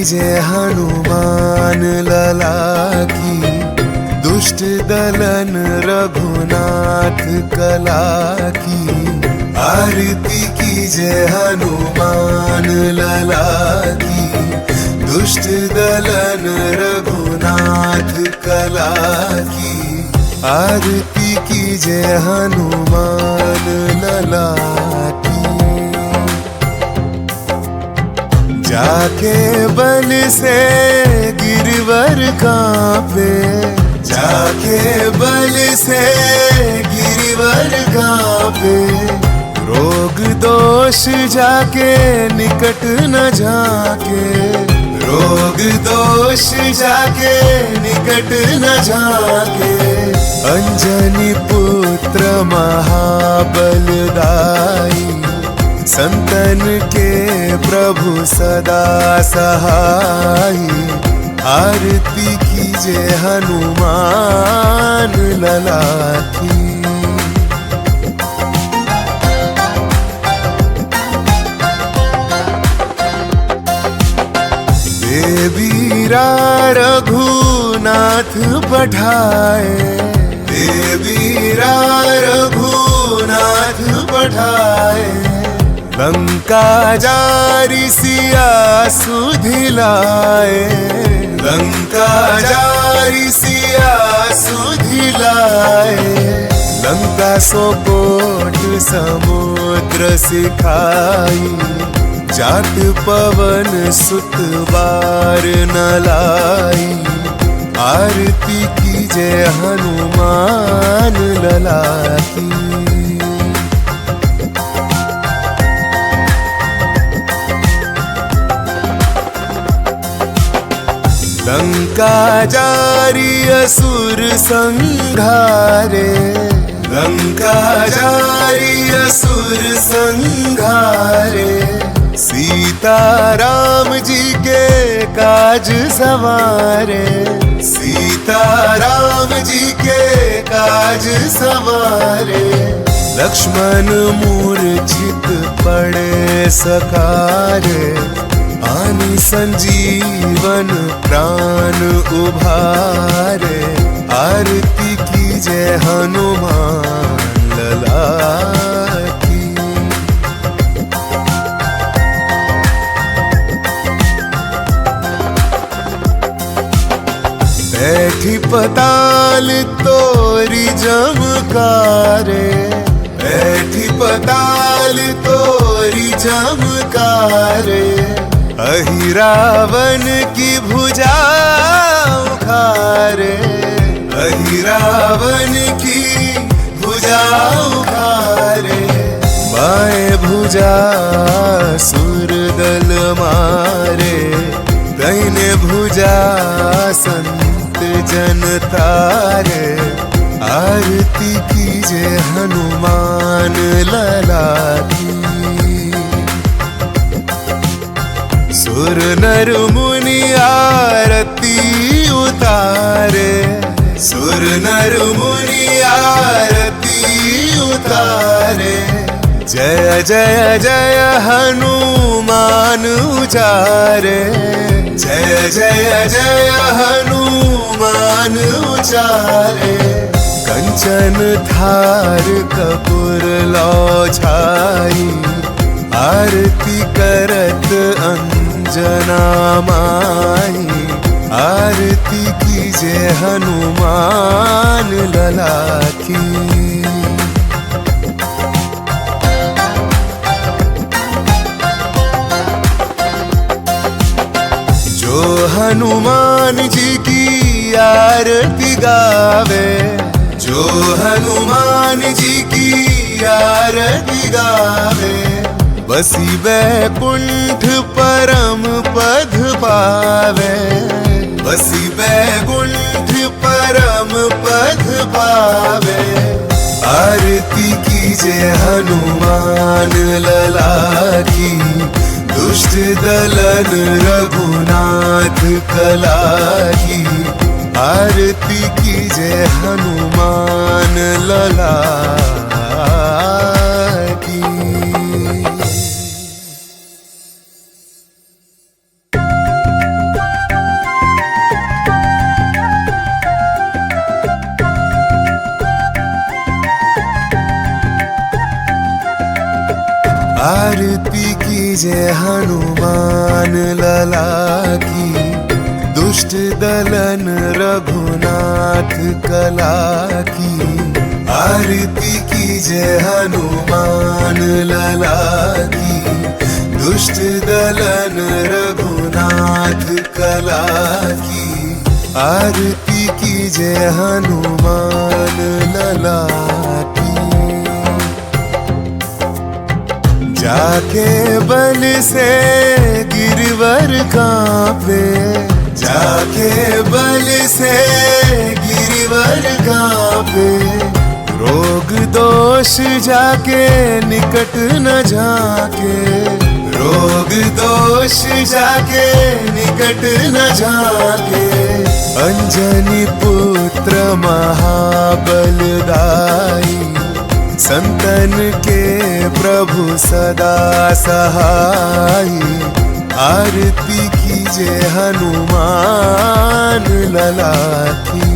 जय हनुमान लला की, दुष्ट दलन रघुनाथ कला की। आरती की जय हनुमान लला की, दुष्ट दलन रघुनाथ कला की। आरती की जय हनुमान लला की। जाके बल से गिरवर कांपे, जाके बल से गिरवर कांपे। रोग दोष जाके निकट न जाके, रोग दोष जाके निकट न जाके। अंजनी पुत्र महाबलदाई, संतन के प्रभु सदा सहाई। आरती कीजिए हनुमान लला की। देवीरा रघुनाथ पठाए, देवीरा रघुनाथ पठाए। लंका जारी सिया सुधिलाए, लंका जारी सिया सुधिलाए। लंका सो कोट समुद्र सिखाई, जात पवन सुत बार न लाई। आरती की जय हनुमान लला की। लंका जारी असुर संघारे, लंका जारी असुर संघारे। सीता राम जी के काज सवारे, सीता राम जी के काज सवारे। लक्ष्मण मूर्छित पड़े सकारे, आनि संजीवन प्राण उभारे। आरती की जय हनुमान लला की। बैठी पताल तोरी जमकारे, बैठी पताल तोरी जमकारे। अहिरावन की भुजा उखारे, अहिरावन की भुजा उखारे। बाएं भुजा सुरदल मारे, दाहिने भुजा संत जन तारे। आरती की जय हनुमान लला की। सुर नर मुनि आरती उतारे, सुर नर मुनि आरती उतारे। जय जय जय हनुमान उचारे, जय जय जय हनुमान उचारे। कंचन थार कपूर लौ छाई, आरती करत अंजना माई। आरती की जय हनुमान लला की। जो हनुमान जी की आरती गावे, जो हनुमान जी की आरती गावे। बसी बैकुंठ परम पद पावे, बसी बैकुंठ परम पद पावे। आरती की जय हनुमान लला की, दुष्ट दलन रघुनाथ कला की। आरती की जय हनुमान लला की। जय हनुमान लला की, दुष्ट दलन रघुनाथ कला की। आरती कीजय हनुमान लला की, दुष्ट दलन रघुनाथ कला की। आरती कीजय हनुमान लला की। जाके बल से गिरवर कांपे, जाके बल से गिरवर कांपे। रोग दोष जाके निकट न जाके, रोग दोष जाके निकट न जाके। अंजनी पुत्र महाबलदाई, संतन के प्रभु सदा सहाई। आरती कीजय हनुमान लला की।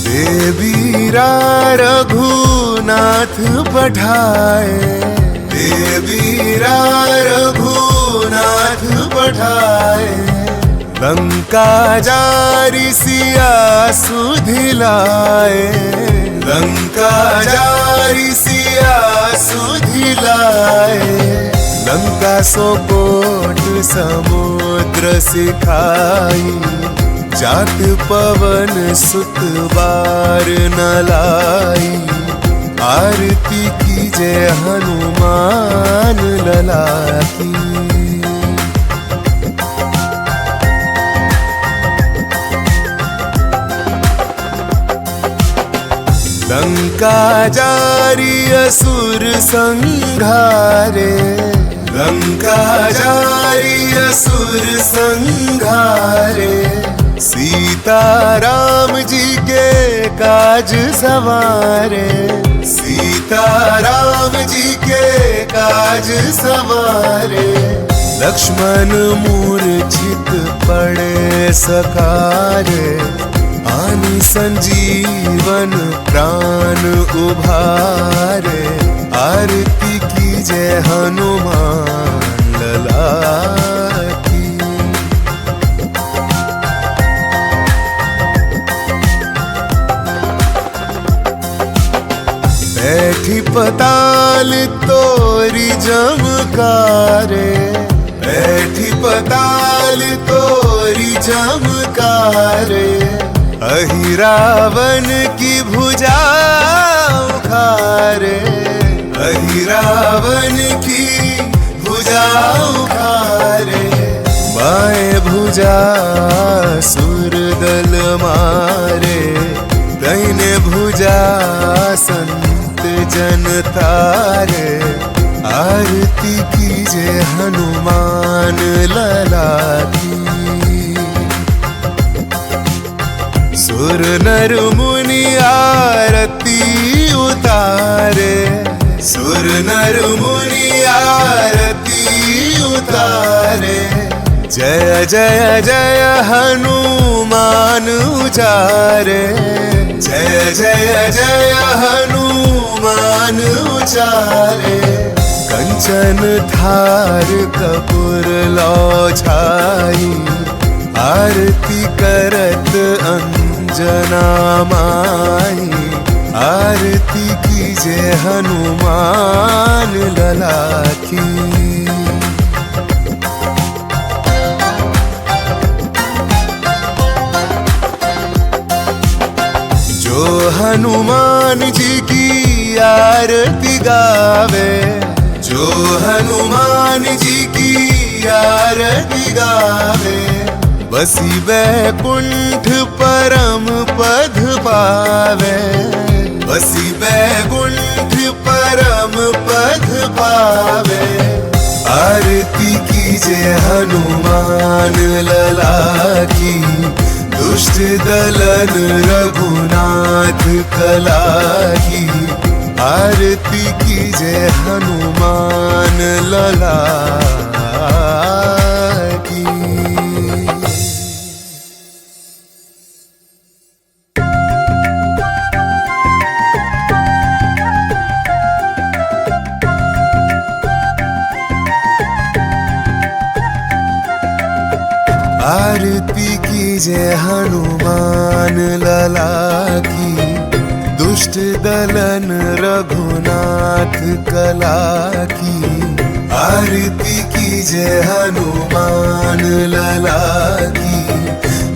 देवीरा रघुनाथ पठाए, देवीरा रघुनाथ पठाए। लंका जारी सिया सुधिलाए, लंका जारी सिया सुधिलाए। लंका सो कोट समुद्र सिखाई, जात पवन सुत बार न लाई। आरती कीजय हनुमान लला की। लंका जारी असुर संघारे, लंका जारी असुर संघारे। सीता राम जी के काज सवारे, सीता राम जी के काज सवारे। लक्ष्मण मूर्छित पड़े सकारे, आनि संजीवन प्राण उभारे। आरती कीजय हनुमान लला की। बैठी पताल तोरी जमकारे, बैठी पताल तोरी जमकारे। अहिरावन की भुजा उखारे, अहिरावन की भुजा उखारे। बाएं भुजा सुरदल मारे, दाहिने भुजा संत जन तारे। आरती कीजय हनुमान लला की। सुर नर मुनि आरती उतारे, सुर नर मुनि आरती उतारे। जय जय जय हनुमान उचारे, जय जय जय हनुमान उचारे। कंचन थार कपूर लो छाई, आरती करत अंजना माई। आरती कीजय हनुमान लला की। जो हनुमान जी की आरती गावे, जो हनुमान जी की आरती गावे। बसी बैकुंठ परम पद पावे, बसी बैकुंठ परम पद पावे। आरती कीजय हनुमान लला की, दुष्ट दलन रघुनाथ कला की। आरती कीजय हनुमान लला की। आरती कीजे हनुमान लला की, दुष्ट दलन रघुनाथ कला की। आरती कीजे हनुमान लला की,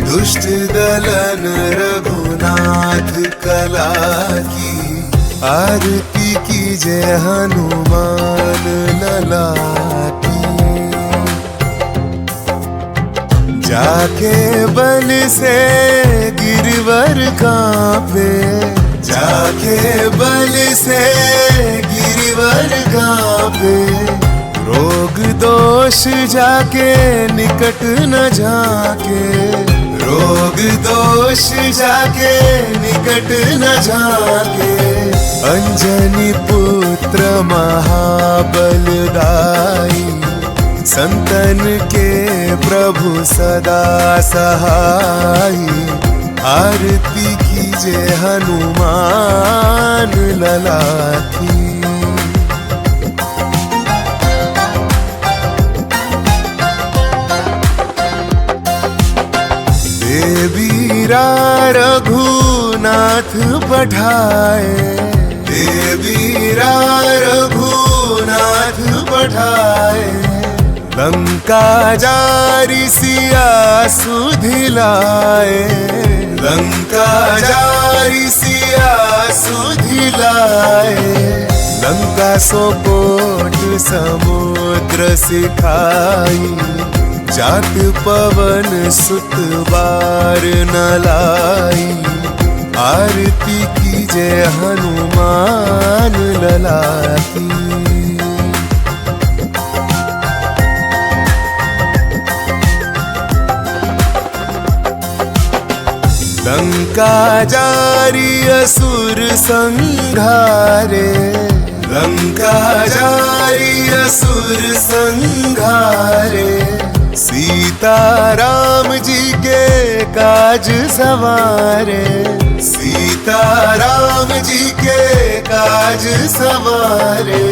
दुष्ट दलन रघुनाथ कला की। आरती कीजे हनुमान लला की। जाके बल से गिरवर कांपे, जाके बल से गिरवर कांपे। रोग दोष जाके निकट न जाके, रोग दोष जाके निकट न जाके। अंजनी पुत्र महाबलदाई, संतन के प्रभु सदा सहाई। आरती कीजे हनुमान लला की। देवीरा रघुनाथ पठाए, देवीरा रघुनाथ पठाए। लंका जारी सिया सुधिलाए, लंका जारी सिया सुधिलाए। लंका सोकोट समुद्र सिखाई, जात पवन सुत बार न लाई। आरती कीजे हनुमान लला की। लंका जारी असुर संघारे, लंका जारी असुर संघारे। सीता राम जी के काज सवारे, सीता राम जी के काज सवारे।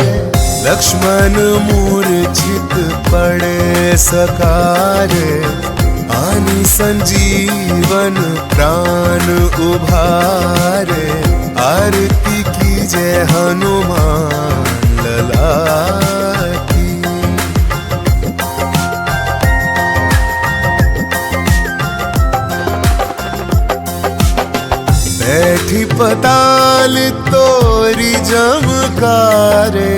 लक्ष्मण मूर्छित पड़े सकारे, आनि संजीवन प्राण उभारे। आरती कीजे हनुमान लला की। बैठी पताल तोरी जमकारे,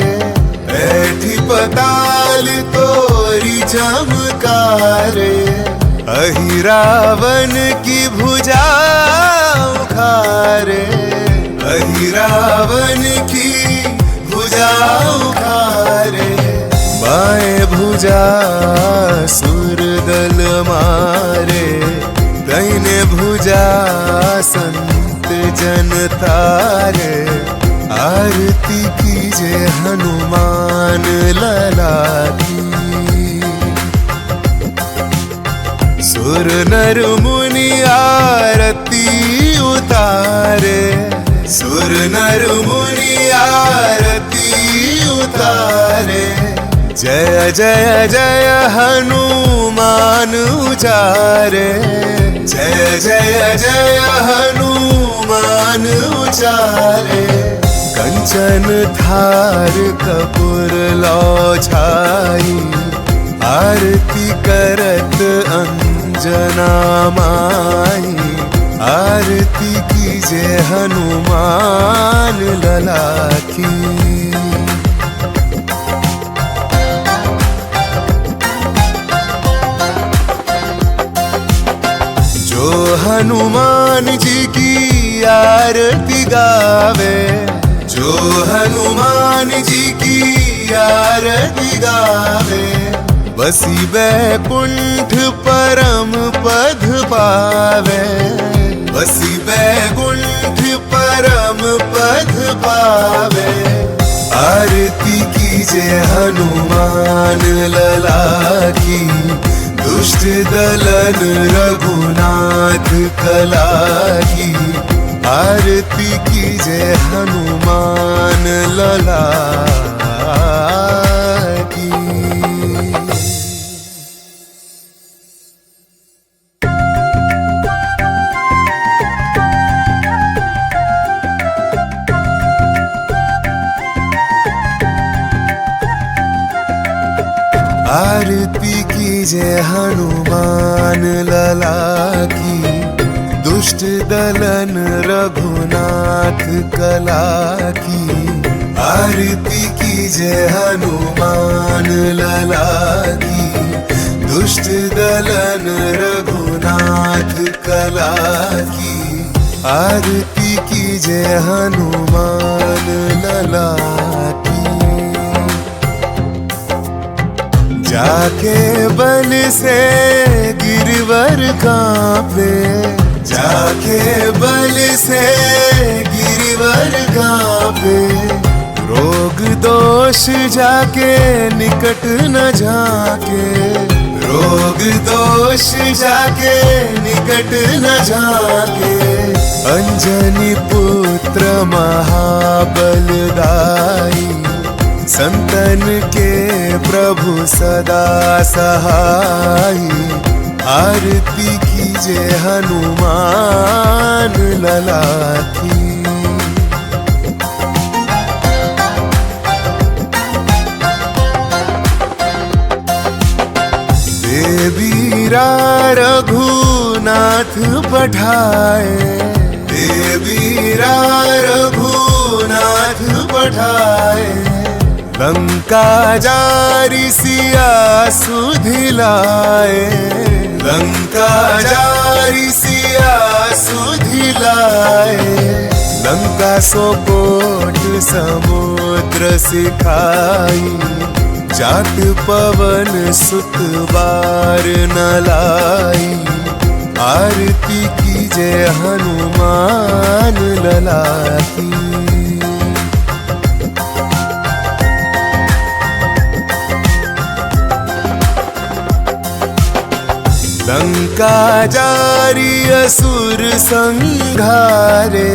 बैठी पताल तोरी जमकारे। अहिरावन की भुजा उखारे, अहिरावन की भुजा उखारे। बाएं भुजा सुरदल मारे, दाहिने भुजा संत जन तारे। आरती कीजे हनुमान लला की। सुर नर मुनि आरती उतारे, सुर नर मुनि आरती उतारे। जय जय जय हनुमान उचारे, जय जय जय हनुमान उचारे। कंचन थार कपूर लो छाई, आरती करत अंजना माई। आरती कीजे हनुमान लला की। जो हनुमान जी की आरती गावे, जो हनुमान जी की आरती गावे। बसी बैकुंठ परम पद पावे, बसी बैकुंठ परम पद पावे। आरती कीजे हनुमान लला की। दुष्ट दलन रघुनाथ कला की। आरती कीजे हनुमान लला की। आरती कीजे हनुमान लला की, दुष्ट दलन रघुनाथ कला की। आरती कीजे हनुमान लला की, दुष्ट दलन रघुनाथ कला की। आरती कीजे हनुमान लला की। जाके बल से गिरवर कांपे, जाके बल से गिरवर कांपे। रोग दोष जाके निकट न जाके, रोग दोष जाके निकट न जाके। अंजनी पुत्र महाबलदाई, संतन के प्रभु सदा सहाई। आरती कीजे हनुमान लला की। देवीरा रघुनाथ पठाए, देवीरा रघुनाथ पठाए। लंका जारी सिया सुधिलाए, लंका जारी सिया सुधिलाए। लंका सोकोट समुद्र सिखाई, जात पवन सुत बार न लाई। आरती कीजे हनुमान लला की। लंका जारी असुर संघारे,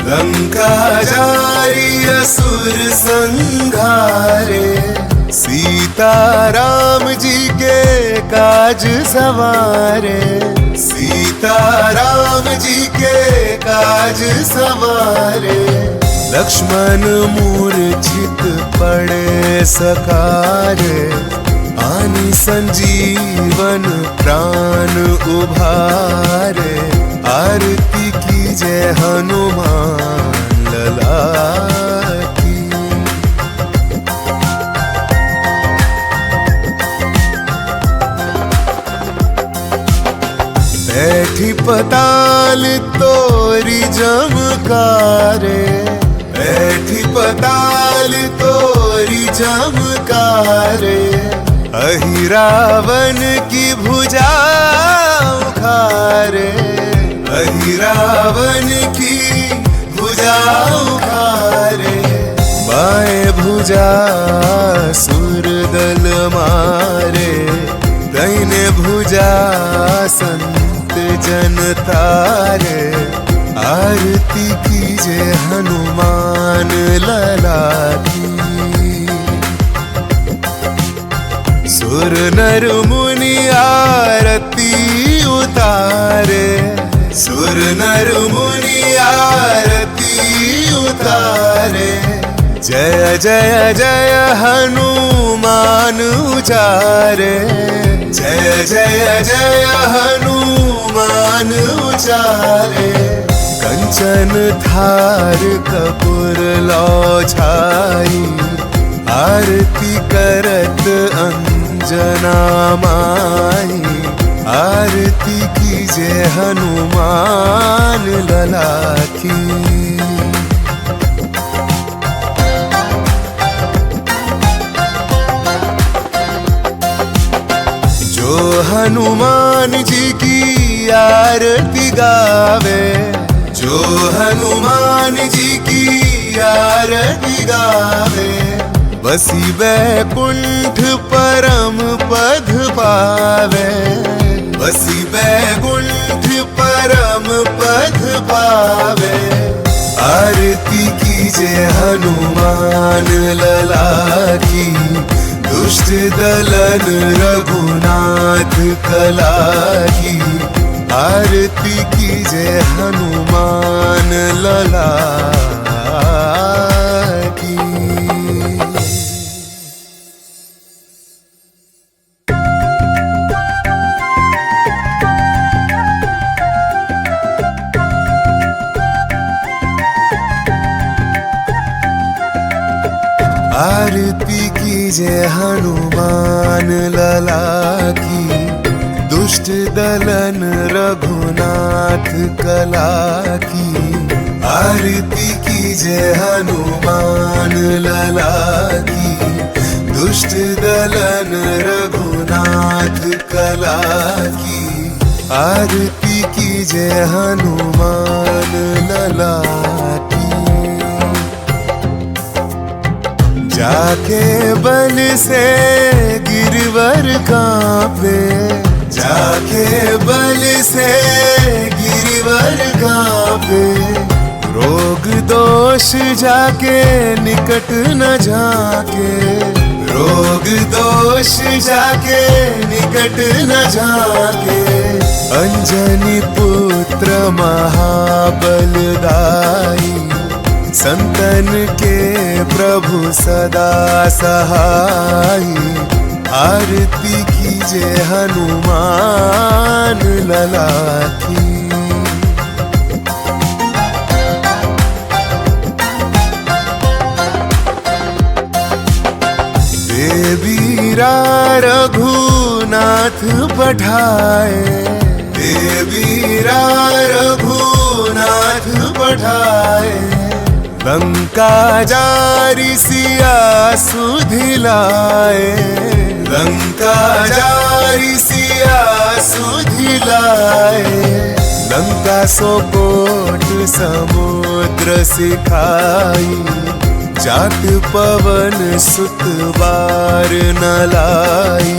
लंका जारी असुर संघारे। सीता राम जी के काज सवारे, सीता राम जी के काज सवारे। लक्ष्मण मूर्छित पड़े सकारे, आनि संजीवन प्राण उभारे। आरती कीजे हनुमान लला की। बैठी पताल तोरी जमकारे, बैठी पताल तोरी जमकारे। अहिरावन की भुजा उखारे, अहिरावन की भुजा उखारे। बाएं भुजा सुरदल मारे, दाहिने भुजा संत जन तारे। आरती कीजे हनुमान लला की। सुर नर मुनि आरती उतारे, सुर नर मुनि आरती उतारे। जय जय जय हनुमान उचारे, जय जय जय हनुमान उचारे। कंचन थार कपूर लो छाई, आरती करत अंजना माई। आरती कीजे हनुमान लला की। जो हनुमान जी की आरती गावे, जो हनुमान जी की आरती गावे। बसी बैकुंठ परम पद पावे, बसी बैकुंठ परम पद पावे। आरती कीजे हनुमान लला की। दुष्ट दलन रघुनाथ कला की। आरती कीजे हनुमान लला की। जय हनुमान लला की, दुष्ट दलन रघुनाथ कला की। आरती कीजिए हनुमान लला की, दुष्ट दलन रघुनाथ कला की। आरती कीजिए हनुमान लला की। जाके बल से गिरवर कांपे, जाके बल से गिरवर कांपे। रोग दोष जाके निकट न जाके, रोग दोष जाके निकट न जाके। अंजनी पुत्र महाबलदाई, संतन के प्रभु सदा सहाई। आरती कीजिए हनुमान लला की। देवीरा रघुनाथ पठाए, देवीरा रघुनाथ पठाए। लंका जारी सिया सुधिलाए, लंका जारी सिया सुधिलाए। लंका सोकोट समुद्र सिखाई, जात पवन सुत बार न लाई।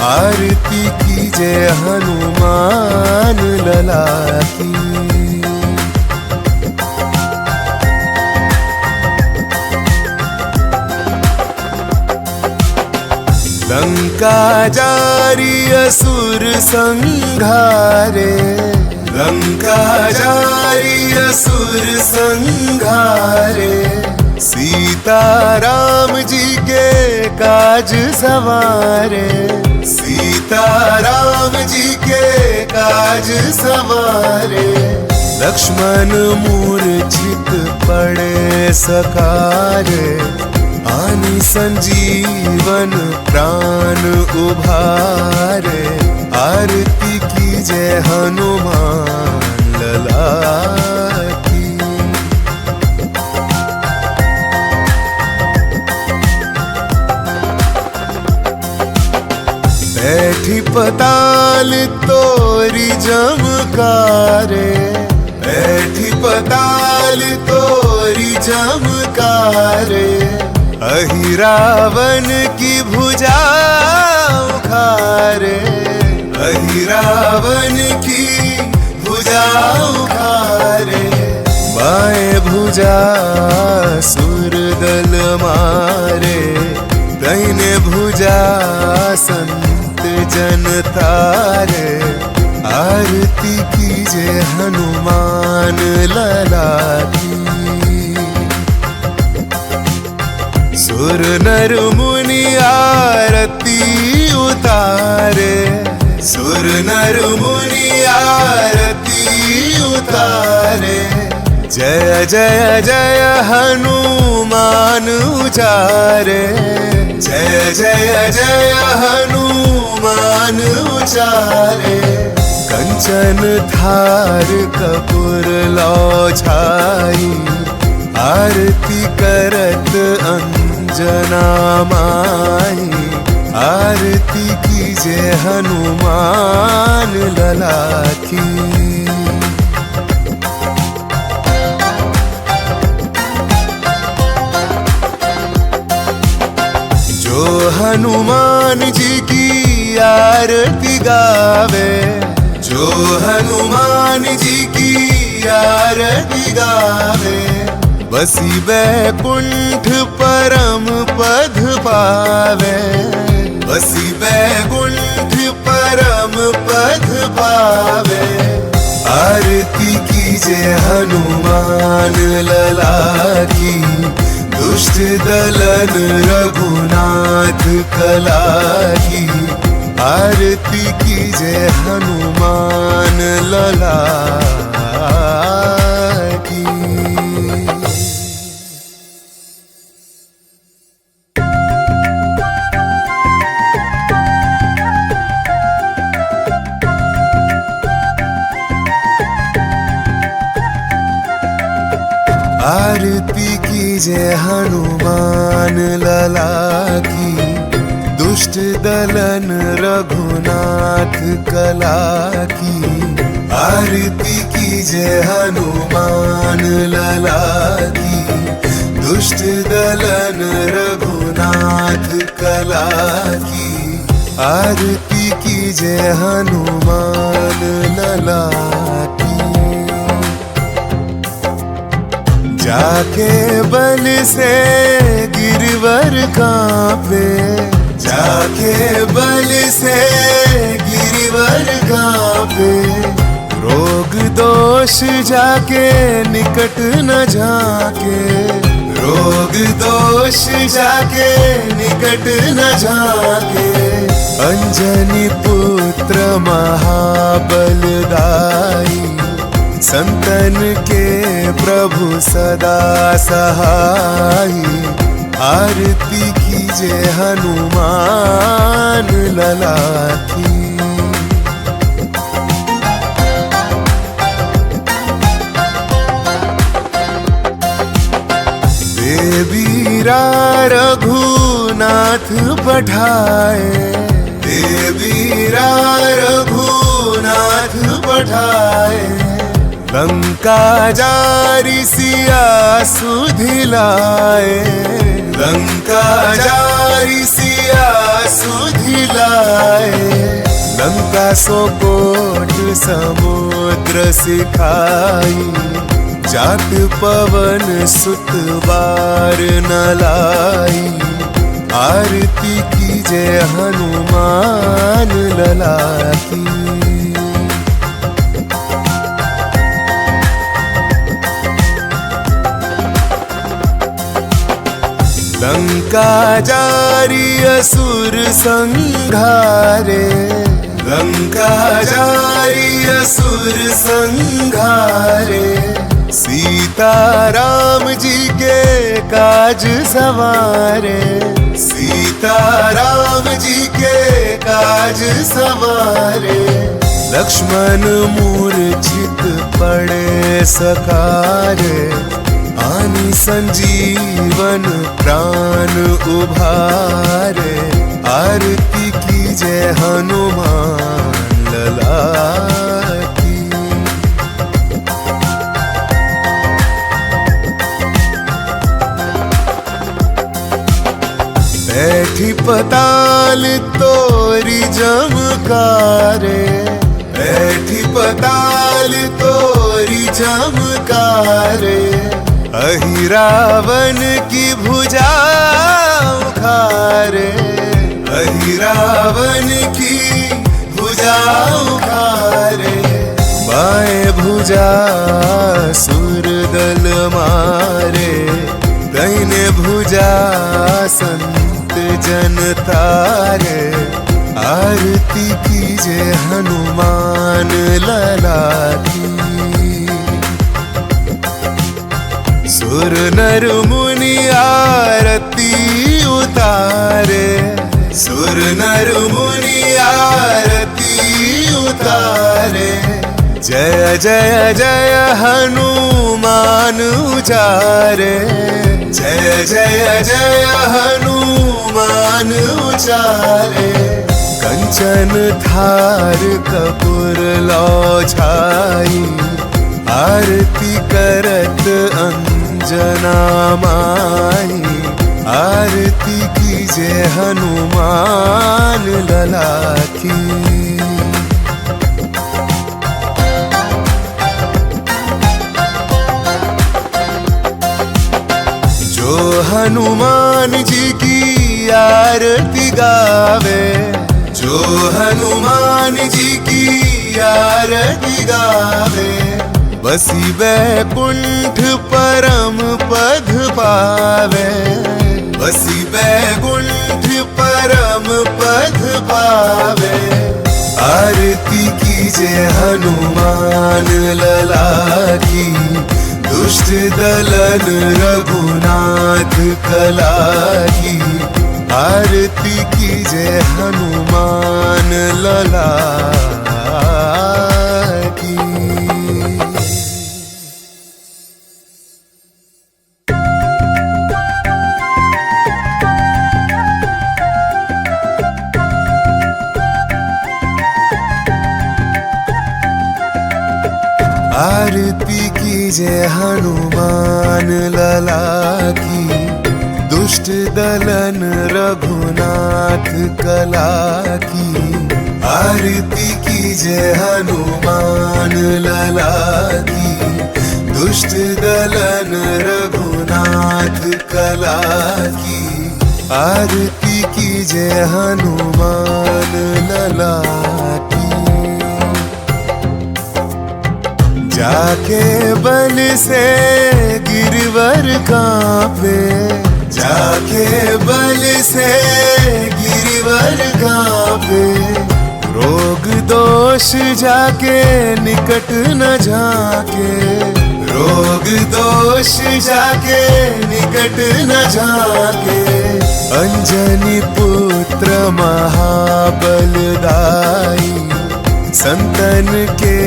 आरती कीजिए हनुमान लला की। लंका जारी असुर संघारे, लंका जारी असुर संघारे। सीता राम जी के काज सवारे, सीता राम जी के काज सवारे। लक्ष्मण मूर्छित पड़े सकारे, आनि संजीवन प्राण उभारे। आरती कीजिए हनुमान लला की। बैठी पताल तोरी जमकारे, बैठी पताल तोरी जमकारे। अहिरावन की भुजा उखारे, अहिरावन की भुजा उखारे। बाएं भुजा सुरदल मारे, दाहिने भुजा संत जन तारे। आरती कीजिए हनुमान लला की। सुर नर मुनि आरती उतारे, सुर नर मुनि आरती उतारे। जय जय जय हनुमान उचारे, जय जय जय हनुमान उचारे। कंचन थार कपूर लौ छाई, आरती करत अंजना माई। आरती कीजिए हनुमान लला की। जो हनुमान जी की आरती गावे, जो हनुमान जी की आरती गावे। बसी बैकुंठ परम पद पावे, बसी बैकुंठ परम पद पावे। आरती कीजिए हनुमान लला की, दुष्ट दलन रघुनाथ कला की। आरती कीजिए हनुमान लला की। जय हनुमान लला की, दुष्ट दलन रघुनाथ कला की। आरती की जय हनुमान लला की, दुष्ट दलन रघुनाथ कला की। आरती की जय हनुमान लला की। जाके बल से गिरवर कांपे, जाके बल से गिरवर कांपे। रोग दोष जाके निकट न झाके, रोग दोष जाके निकट न झाके। अंजनी पुत्र महाबलदाई, संतन के प्रभु सदा सहाई। आरती कीजे हनुमान लला की। देवीरा रघुनाथ पठाए, देवीरा रघुनाथ पठाए। लंका जारी सिया सुधिलाए, लंका जारी सिया सुधिलाए। लंका सो कोट समुद्र सिखाई, जात पवन सुत बार न लाई। आरती की जय हनुमान लला की। लंका जारी असुर संघारे, लंका जारी असुर संघारे। सीता राम जी के काज सवारे, सीता राम जी के काज सवारे। लक्ष्मण मूर्छित पड़े सकारे, आनि संजीवन प्राण उभारे। आरती की जय हनुमान लला की। बैठी पताल तोरी जमकारे, बैठी पताल तोरी जमकारे। अहिरावन की भुजा उखारे, अहिरावन की भुजा उखारे। बाएं भुजा सुरदल मारे, दाहिने भुजा संत जन तारे। आरती की जय हनुमान लला की। सुर नर मुनि आरती उतारे, सुर नर मुनि आरती उतारे। जय जय जय हनुमान उचारे, जय जय जय हनुमान उचारे। कंचन थार कपूर लौ छाई, आरती करत अंजना माई। आरती की जय हनुमान लला की। जो हनुमान जी की आरती गावे, जो हनुमान जी की आरती गावे। बसी बैकुंठ परम पद पावे, बसी बैकुंठ परम पद पावे। आरती की जय हनुमान लला की, दुष्ट दलन रघुनाथ कला की। आरती की जय हनुमान लला की। जय हनुमान लला की, दुष्ट दलन रघुनाथ कला की। आरती की जय हनुमान लला की, दुष्ट दलन रघुनाथ कला की। आरती की जय हनुमान लला की। जाके बल से गिरवर कांपे, जाके बल से गिरवर कांपे। रोग दोष जाके निकट न जाके, रोग दोष जाके निकट न जाके। अंजनी पुत्र महाबलदाई, संतन के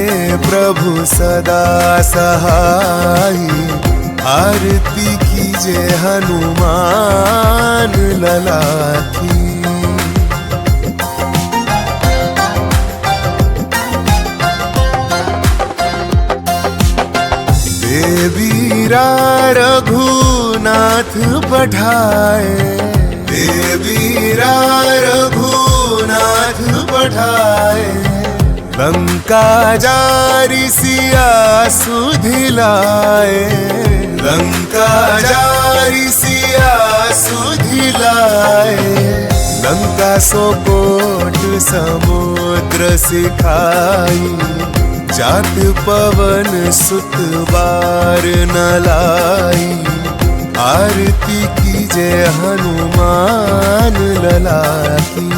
प्रभु सदा सहाई। आरती कीजे हनुमान लला की। देवीरा रघुनाथ पठाए, देवीरा रघुनाथ पठाए। लंका जारी सिया सुधिलाए, लंका जारी सिया सुधिलाए। लंका सोकोट समुद्र सिखाई, जात पवन सुत बार न लाई। आरती की जय हनुमान लला की।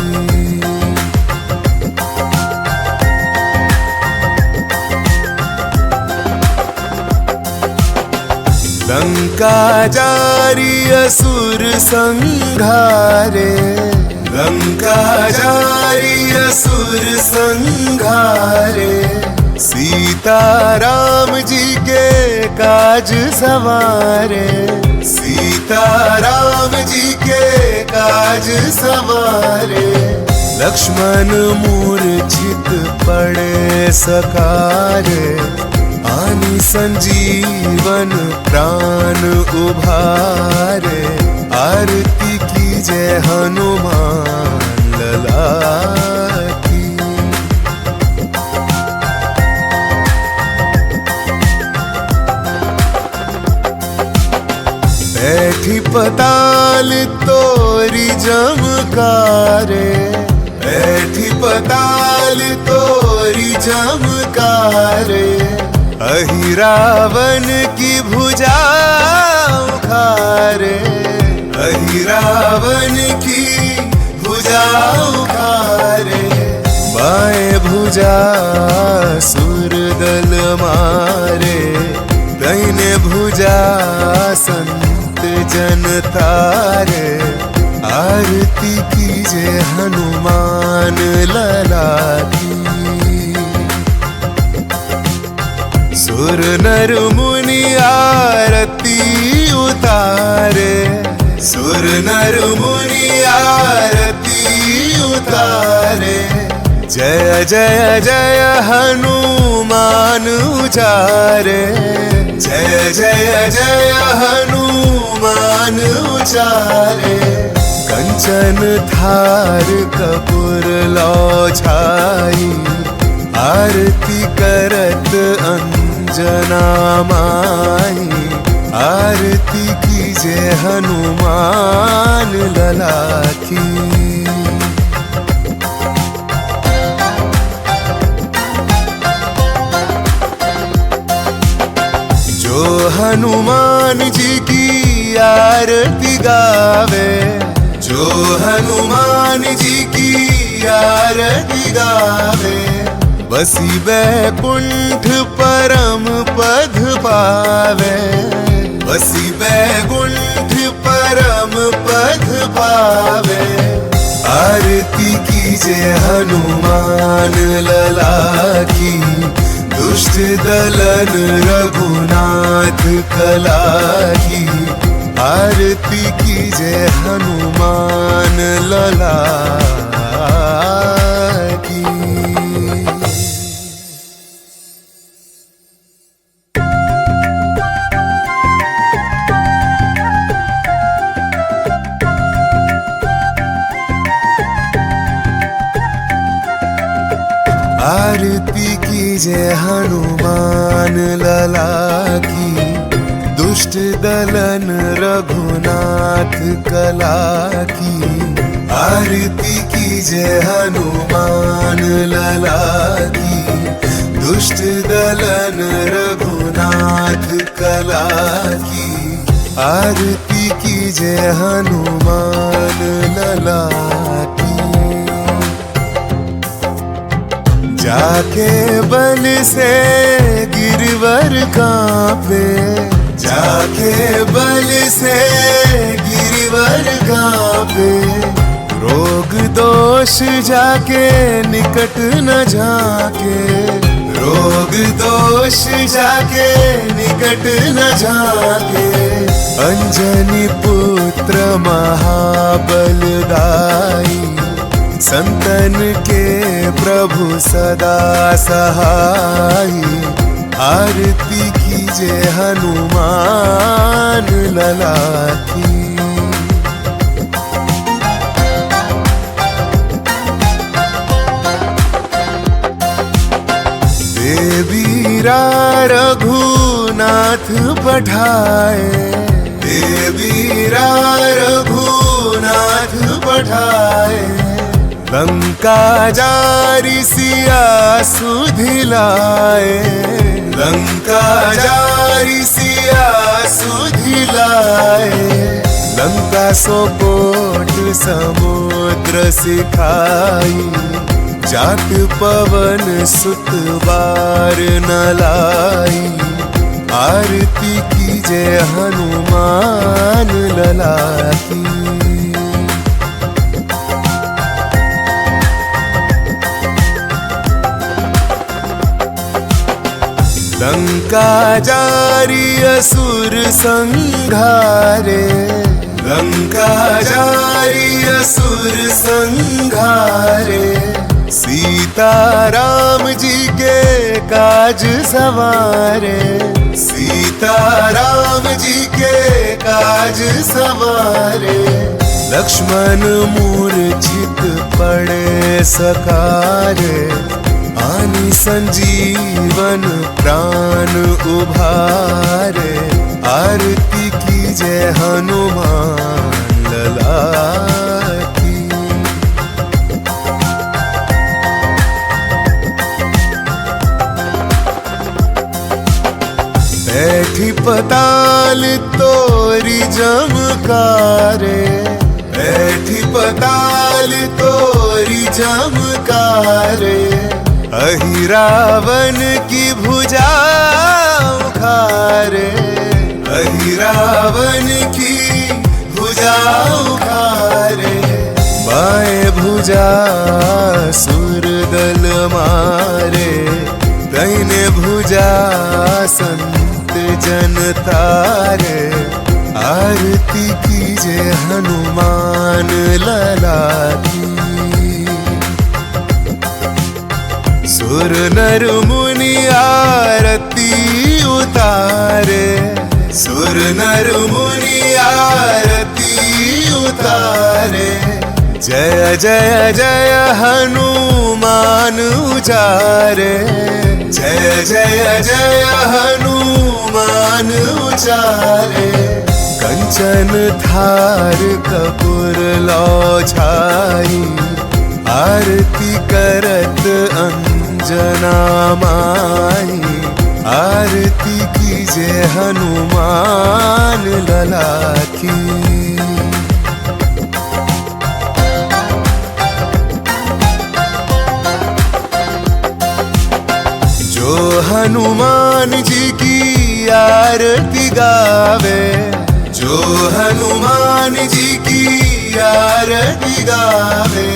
लंका जारी असुर संघारे, लंका जारी असुर संघारे। सीता राम जी के काज सवारे, सीता राम जी के काज सवारे। लक्ष्मण मूर्छित पड़े सकारे, आनि संजीवन प्राण उभारे। आरती की जय हनुमान लला की। बैठी पताल तोरी जमकारे, बैठी पताल तोरी जमकारे। अहिरावन की भुजा उखारे, अहिरावन की भुजा उखारे। बाएं भुजा सुरदल मारे, दाहिने भुजा संत जन तारे। आरती की जय हनुमान लला की। सुर नर मुनि आरती उतारे, सुर नर मुनि आरती उतारे। जय जय जय हनुमान उचारे, जय जय जय हनुमान उचारे। कंचन थार कपूर लौ छाई, आरती करत अंजना माई। आरती की जय हनुमान लला की। जो हनुमान जी की आरती गावे, जो हनुमान जी की आरती गावे। बसी बैकुंठ परम पद पावे, बसी बैकुंठ परम पद पावे। आरती की जय हनुमान लला की, दुष्ट दलन रघुनाथ कला की। आरती की जय हनुमान लला की। आरती कीजे हनुमान लला की, दुष्ट दलन रघुनाथ कला की। आरती कीजे हनुमान लला की, दुष्ट दलन रघुनाथ कला की। आरती कीजे हनुमान लला की। जाके बल से गिरवर कांपे, जाके बल से गिरवर कांपे। रोग दोष जाके निकट न जाके, रोग दोष जाके निकट न जाके। अंजनी पुत्र महाबलदाई, संतन के प्रभु सदा सहाई। आरती कीजे हनुमान लला की। देवीरा रघुनाथ पठाए, देवीरा रघुनाथ पठाए। लंका जारी सिया सुधिलाए, लंका जारी सिया सुधिलाए। लंका सोकोट समुद्र सिखाई, जाट पवन सुत बार न लाई। आरती कीजे हनुमान लला की। लंका जारी असुर संघारे, लंका जारी असुर संघारे। सीता राम जी के काज सवारे, सीता राम जी के काज सवारे। लक्ष्मण मूर्छित पड़े सकारे, आनि संजीवन प्राण उभारे। आरती कीजे हनुमान लला की। बैठी पताल तोरी जमकारे, बैठी पताल तोरी जमकारे। अहिरावन की भुजा उखारे, अहिरावन की भुजा उखारे। बाएं भुजा सुरदल मारे, दाहिने भुजा संत जन तारे। आरती कीजे हनुमान लला की। सुर नर मुनि आरती उतारे, सुर नर मुनि आरती उतारे। जय जय जय हनुमान उचारे, जय जय जय हनुमान उचारे। कंचन थार कपूर लो छाई, आरती करत अंजना माई। आरती कीजे हनुमान लला की। जो हनुमान जी की आरती गावे, जो हनुमान जी की आरती गावे।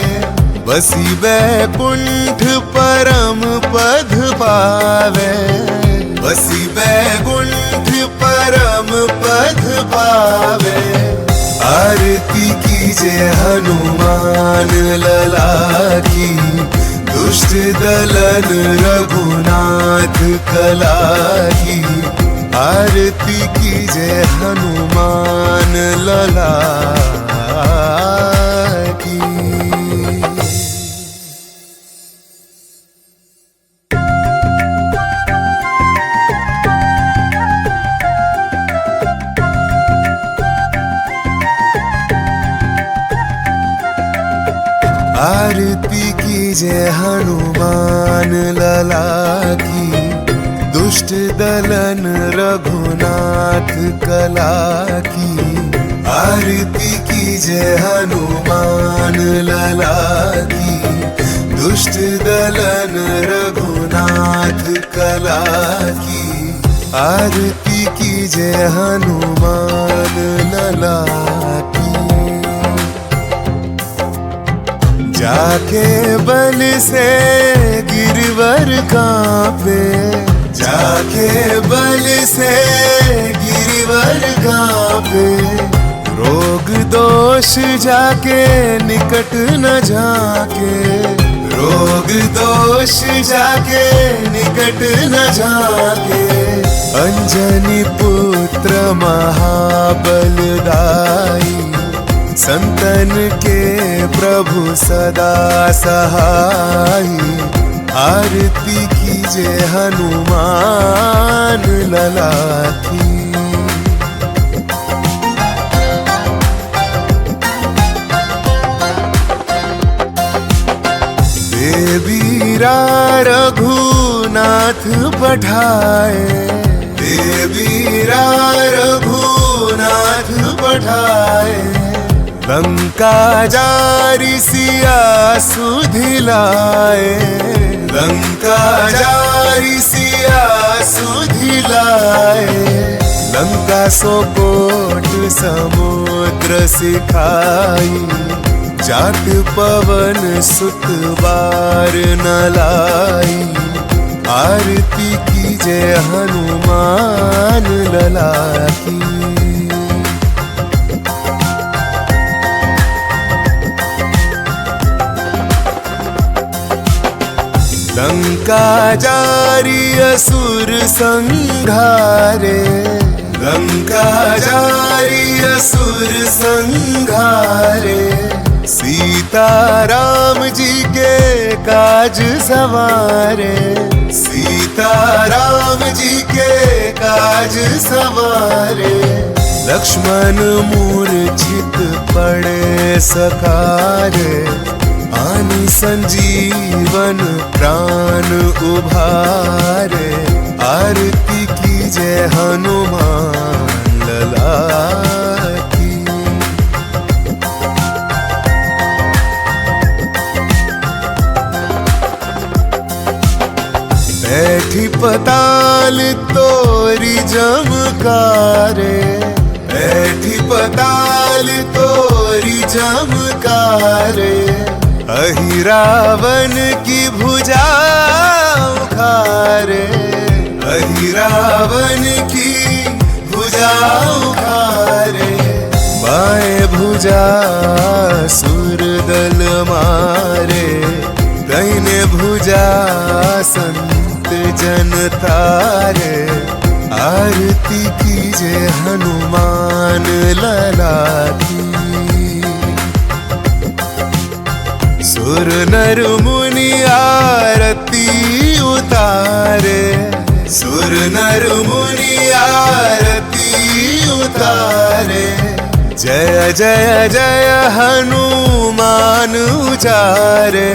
बसी बैकुंठ परम पद पावे, बसी बैकुंठ परम पद पावे। आरती कीजे हनुमान लला की। दुष्ट दलन रघुनाथ कला की। आरती कीजे हनुमान लला की। आरती कीजिए हनुमान लला की, दुष्ट दलन रघुनाथ कला की। आरती कीजिए हनुमान लला की, दुष्ट दलन रघुनाथ कला की। आरती कीजिए हनुमान लला की। जाके बल से गिरवर कांपे, जाके बल से गिरवर कांपे। रोग दोष जाके निकट न जाके, रोग दोष जाके निकट न जाके। अंजनी पुत्र महाबलदाई, संतन के प्रभु सदा सहाई। आरती कीजिए हनुमान लला की। देवीरा रघुनाथ पठाए, देवीरा रघुनाथ पठाए। लंका जारी सिया सुधिलाए, लंका जारी सिया सुधिलाए। लंका सो कोट समुद्र सिखाई, जात पवन सुत बार न लाई। आरती कीजिए हनुमान लला की। लंका जारी असुर संघारे, लंका जारी असुर संघारे। सीता राम जी के काज सवारे, सीता राम जी के काज सवारे। लक्ष्मण मूर्छित पड़े सकारे, आनि संजीवन प्राण उभारे। आरती कीजिए हनुमान लला की। बैठी पताल तोरी जमकारे, बैठी पताल तोरी जमकारे। अहि रावण की भुजा उखारे, अहि रावण की भुजा उखारे। बाएं भुजा सुर दल मारे, दाहिने भुजा संत जन तारे। आरती कीजिए हनुमान लला की। सुर नर मुनि आरती उतारे, सुर नर मुनि आरती उतारे। जय जय जय हनुमान उचारे,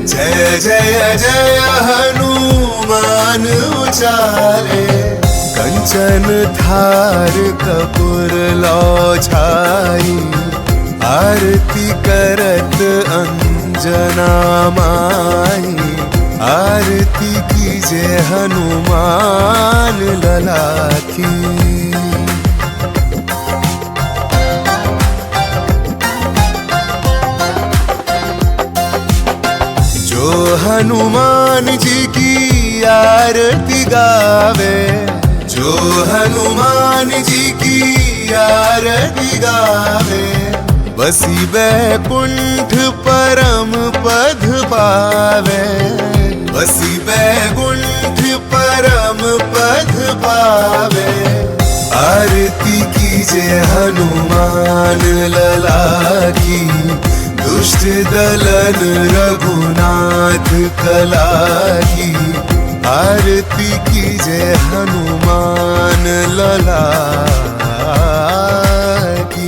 जय जय जय हनुमान उचारे। कंचन थार कपूर लो छाई, आरती करत अंजना माई। आरती कीजिए हनुमान लला की। जो हनुमान जी की आरती गावे, जो हनुमान जी की आरती गावे। बसी बैकुंठ परम पद पावे, बसी बैकुंठ परम पद पावे। आरती कीजिए हनुमान लला की, दुष्ट दलन रघुनाथ कला की। आरती कीजिए हनुमान लला की।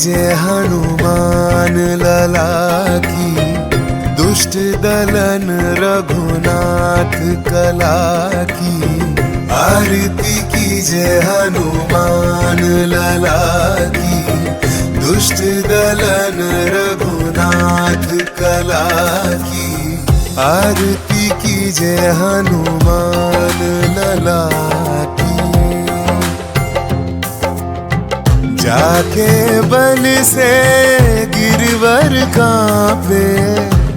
जय हनुमान लला की, दुष्ट दलन रघुनाथ कला की। आरती कीजिए हनुमान लला की, दुष्ट दलन रघुनाथ कला की। आरती कीजिए हनुमान लला की। जाके बल से गिरवर कांपे,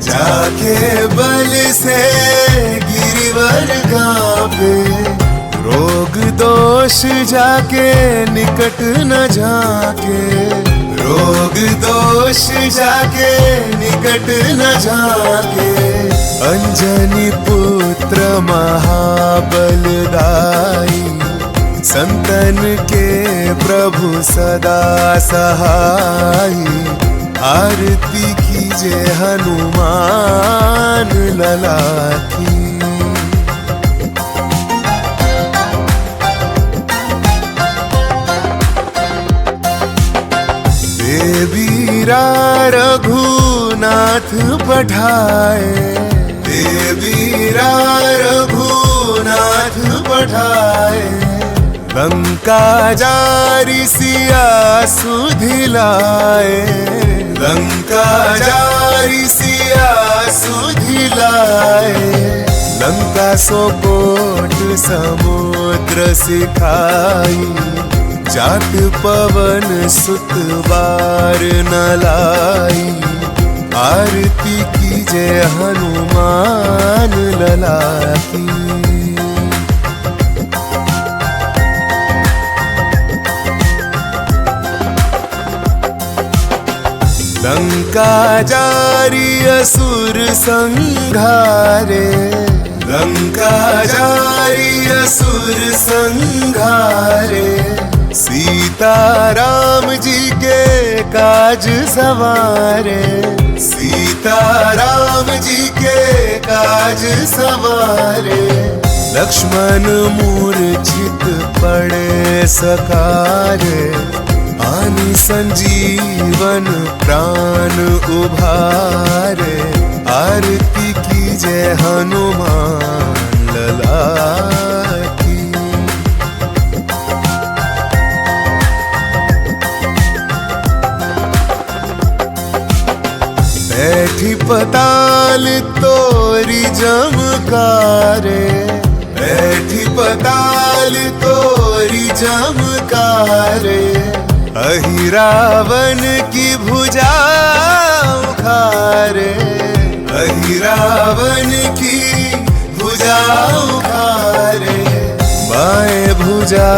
जाके बल से गिरवर कांपे। रोग दोष जाके निकट न जाके, रोग दोष जाके निकट न जाके। अंजनी पुत्र महाबलदाई, संतन के प्रभु सदा सहाई। आरती कीजिए हनुमान लला की। देवीरा रघुनाथ पठाए, देवीरा रघुनाथ पठाए। लंका जारी सिया सुधिलाए, लंका जारी सिया सुधिलाए। लंका सोकोट समुद्र सिखाई, जात पवन सुत बार न लाई। आरती कीजिए हनुमान लला की। लंका जारी असुर संघारे, लंका जारी असुर संघारे। सीता राम जी के काज सवारे, सीता राम जी के काज सवारे। लक्ष्मण मूर्छित पड़े सकारे, आनि संजीवन प्राण उभारे। आरती कीजिए हनुमान लला की। बैठी पताल तोरी जमकारे, बैठी पताल तोरी जमकारे। अहिरावन की भुजा उखारे, अहिरावन की भुजा उखारे। बाएं भुजा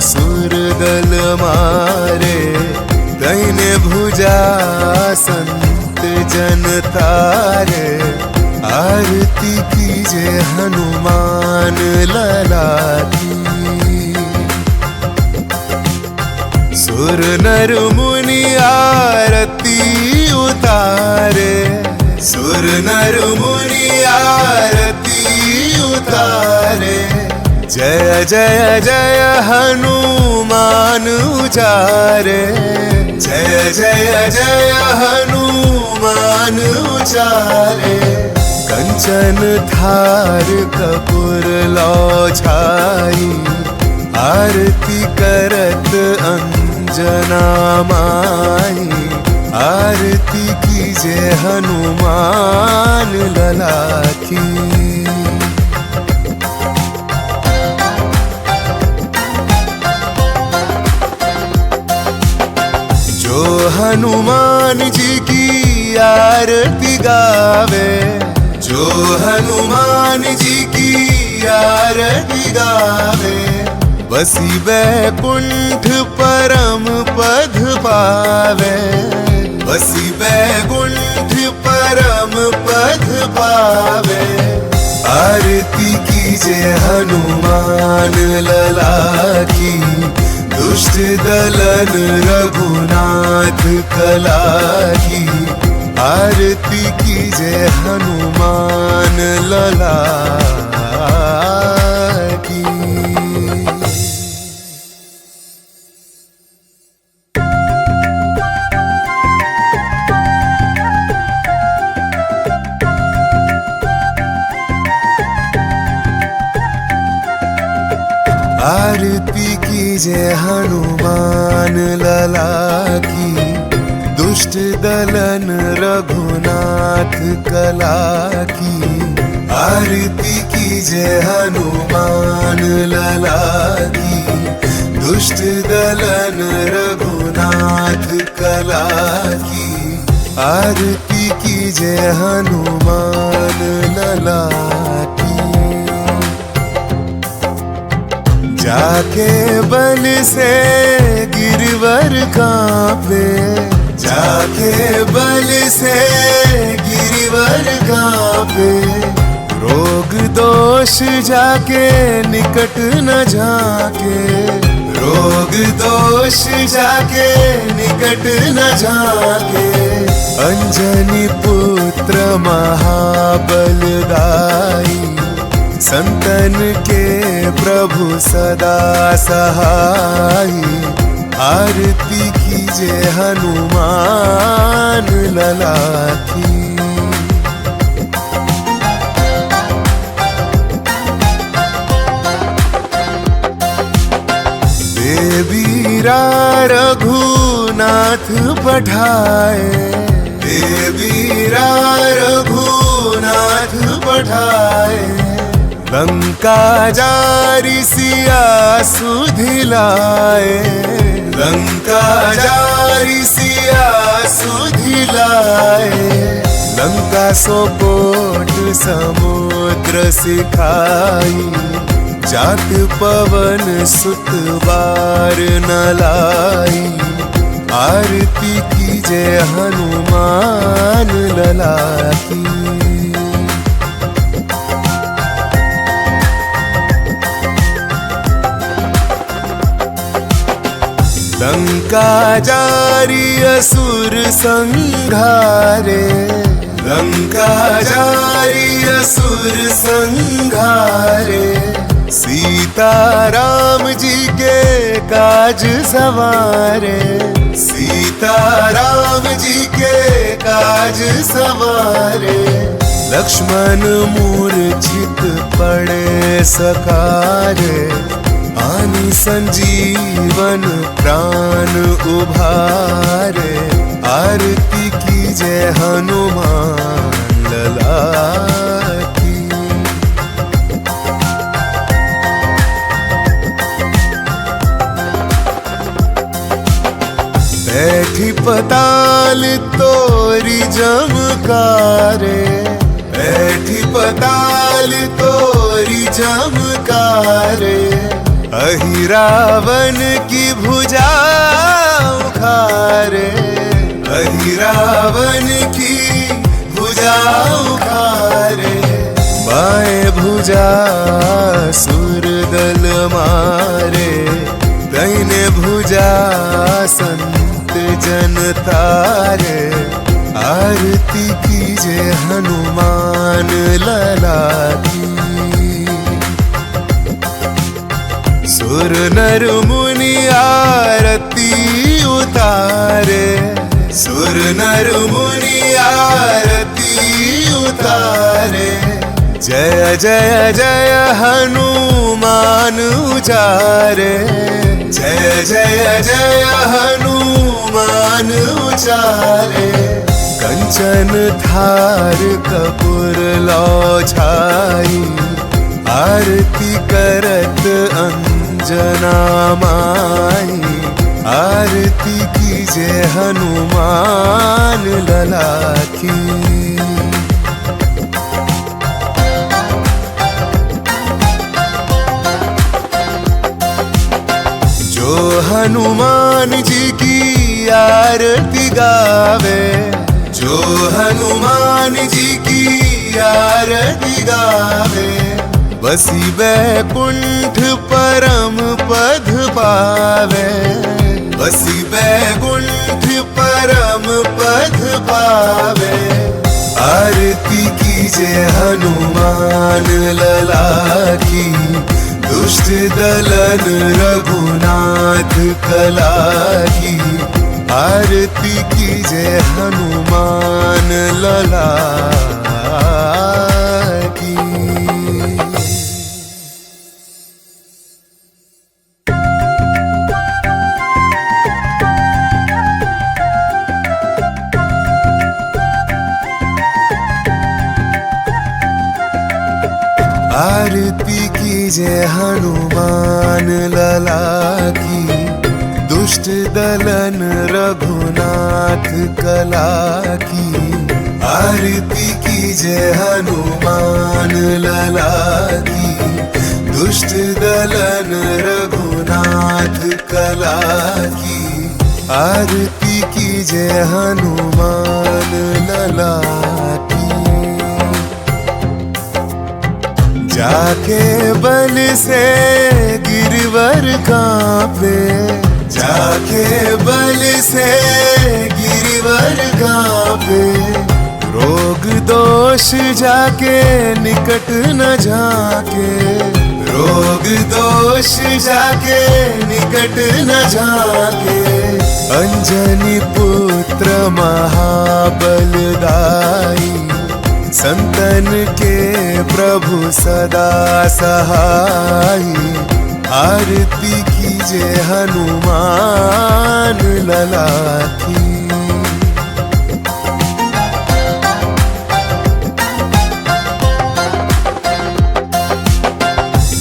सुरदल मारे, दाहिने भुजा संत जन तारे। आरती कीजिए हनुमान लला की। सुर नर मुनि आरती उतारे, सुर नर मुनि आरती उतारे। जय जय जय हनुमान उचारे, जय जय जय हनुमान उचारे। कंचन थार कपूर लो छाई, आरती करत अंजना माई। आरती कीजिए हनुमान लला की। जो हनुमान जी की आरती गावे, जो हनुमान जी की आरती गावे। बसी बैकुंठ परम पद पावे, बसी बैकुंठ परम पद पावे। आरती कीजिए हनुमान लला की, दुष्ट दलन रघुनाथ कला की। आरती कीजिए हनुमान लला की। जय हनुमान लला की, दुष्ट दलन रघुनाथ कला की। आरती की जय हनुमान लला की, दुष्ट दलन रघुनाथ कला की। आरती की जय हनुमान लला की। जाके बल से गिरवर कांपे, जाके बल से गिरवर कांपे। रोग दोष जाके निकट न जाके, रोग दोष जाके निकट न जाके। अंजनी पुत्र महाबलदाई, संतन के प्रभु सदा सहाई। आरती कीजिए हनुमान लला की। देवीरा रघुनाथ पठाए, देवीरा रघुनाथ पठाए। लंका जारी सिया सुधिलाए, लंका जारी सिया सुधिलाए। लंका सोकोट समुद्र सिखाई, जात पवन सुत बार न लाई। आरती कीजिए हनुमान लला की। लंका जारी असुर संघारे, लंका जारी असुर संघारे। सीता राम जी के काज सवारे, सीता राम जी के काज सवारे। लक्ष्मण मूर्छित पड़े सकारे, आनि संजीवन प्राण उभारे। आरती कीजिए हनुमान लला की। बैठी पताल तोरी जमकारे, बैठी पताल तोरी जमकारे। अहिरावन की भुजा उखारे, अहिरावन की भुजा उखारे। बाएं भुजा सुरदल मारे, दाहिने भुजा संत जन तारे। आरती कीजिए हनुमान लला की। सुर नर मुनि आरती उतारे, सुर नर मुनि आरती उतारे। जय जय जय हनुमान उचारे, जय जय जय हनुमान उचारे। कंचन थार कपूर लौ छाई, आरती करत अंजना माई। आरती कीजिए हनुमान लला की। जो हनुमान जी की आरती गावे, जो हनुमान जी की आरती गावे। बसी बैकुंठ परम पद पावे, बसी बैकुंठ परम पद पावे। आरती कीजिए हनुमान लला की, दुष्ट दलन रघुनाथ कला की। आरती कीजिए हनुमान लला की। आरती कीजिए हनुमान लला की, दुष्ट दलन रघुनाथ कला की। आरती कीजिए हनुमान लला की, दुष्ट दलन रघुनाथ कला की। आरती कीजिए हनुमान लला की। जाके बल से गिरवर कांपे, जाके बल से गिरवर कांपे। रोग दोष जाके निकट न जाके, रोग दोष जाके निकट न जाके। अंजनी पुत्र महाबलदाई, संतन के प्रभु सदा सहाई। आरती कीजिए हनुमान लला की।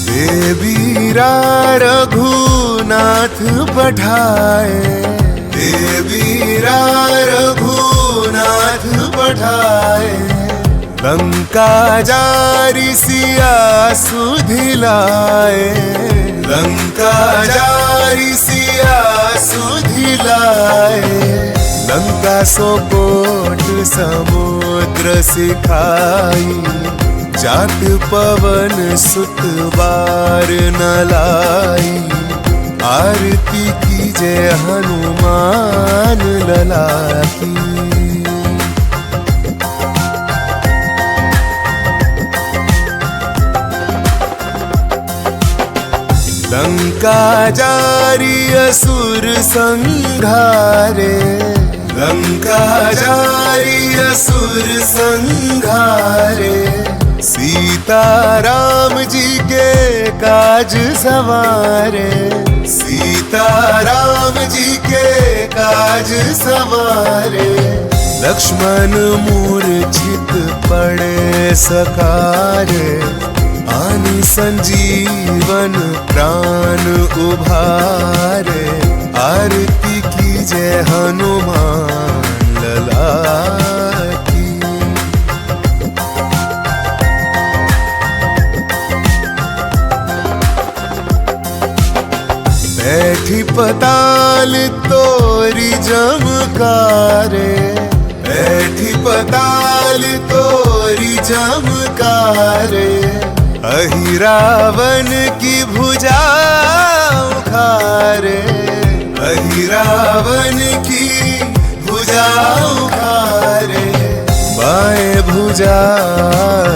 देवीरा रघुनाथ पठाए, देवीरा रघुनाथ पठाए। लंका जारी सिया सुधिलाए, लंका जारी सिया सुधिलाए। लंका सोकोट समुद्र सिखाई, जात पवन सुत बार न लाई। आरती कीजिए हनुमान लला की। लंका जारी असुर संघारे, लंका जारी असुर संघारे। सीता राम जी के काज सवारे, सीता राम जी के काज सवारे। लक्ष्मण मूर्छित पड़े सकारे, आनि संजीवन प्राण उभारे। आरती कीजिए हनुमान लला की। बैठी पताल तोरी जमकारे, बैठी पताल तोरी जमकारे। अहिरावन की भुजा उखारे, अहिरावन की भुजा उखारे। बाएं भुजा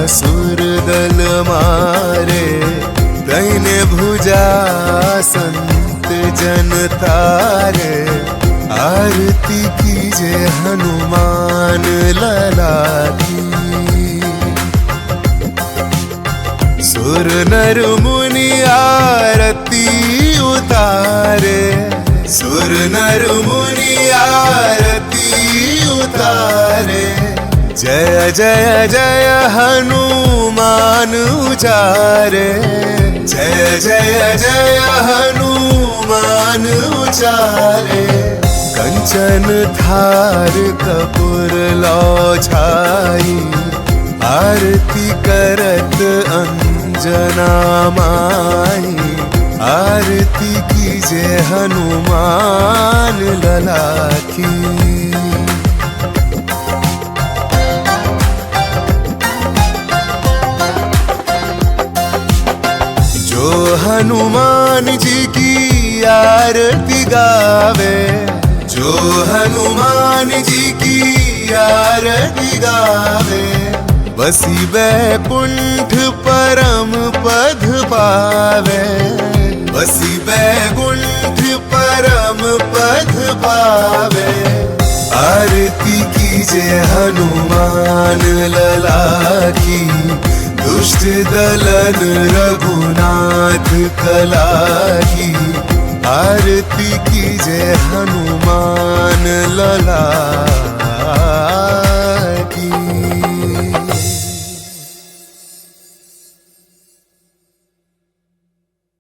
सुरदल मारे, दाहिने भुजा संत जन तारे। आरती कीजिए हनुमान लला की। सुर नर मुनि आरती उतारे, सुर नर मुनि आरती उतारे। जय जय जय हनुमान उचारे, जय जय जय हनुमान उचारे। कंचन थार कपूर लौ छाई, आरती करत अंजना माई। आरती कीजिए हनुमान लला की। जो हनुमान जी की आरती गावे, जो हनुमान जी की आरती गावे। बसी बैकुंठ परम पद पावे, बसी बैकुंठ परम पद पावे। आरती कीजिए हनुमान लला की, दुष्ट दलन रघुनाथ कला की। आरती कीजिए हनुमान लला